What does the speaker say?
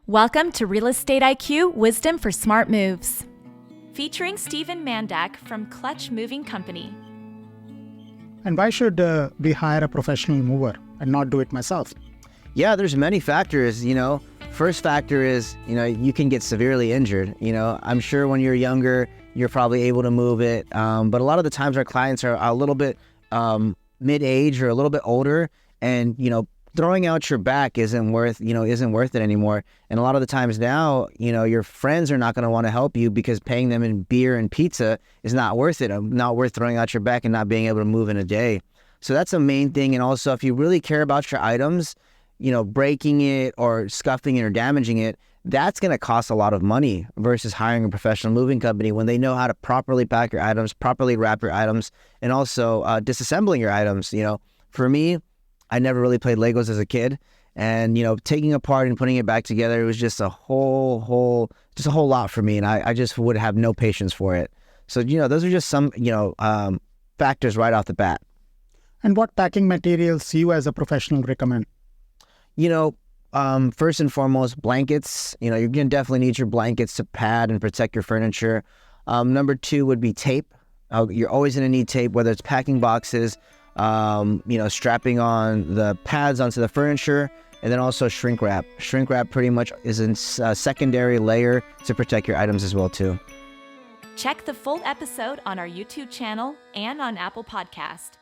Welcome to Real Estate IQ Wisdom for Smart Moves, featuring Stephen Mandak from Clutch Moving Company. And why should we hire a professional mover and not do it myself? Yeah, there's many factors, First factor is, you can get severely injured. I'm sure when you're younger, you're probably able to move it. But a lot of the times our clients are a little bit mid-age or a little bit older, and, throwing out your back isn't worth it anymore. And a lot of the times now, your friends are not going to want to help you because paying them in beer and pizza is not worth it. Not worth throwing out your back and not being able to move in a day. So that's the main thing. And also, if you really care about your items, breaking it or scuffing it or damaging it, that's going to cost a lot of money versus hiring a professional moving company when they know how to properly pack your items, properly wrap your items, and also disassembling your items. For me, I never really played Legos as a kid, and taking apart and putting it back together, it was just a whole lot for me, and I just would have no patience for it. So those are just some factors right off the bat. And what packing materials you as a professional recommend? First and foremost, blankets. You're going to definitely need your blankets to pad and protect your furniture. Number 2 would be tape. You're always going to need tape, whether it's packing boxes, strapping on the pads onto the furniture, and then also shrink wrap. Shrink wrap pretty much is a secondary layer to protect your items as well, too. Check the full episode on our YouTube channel and on Apple Podcast.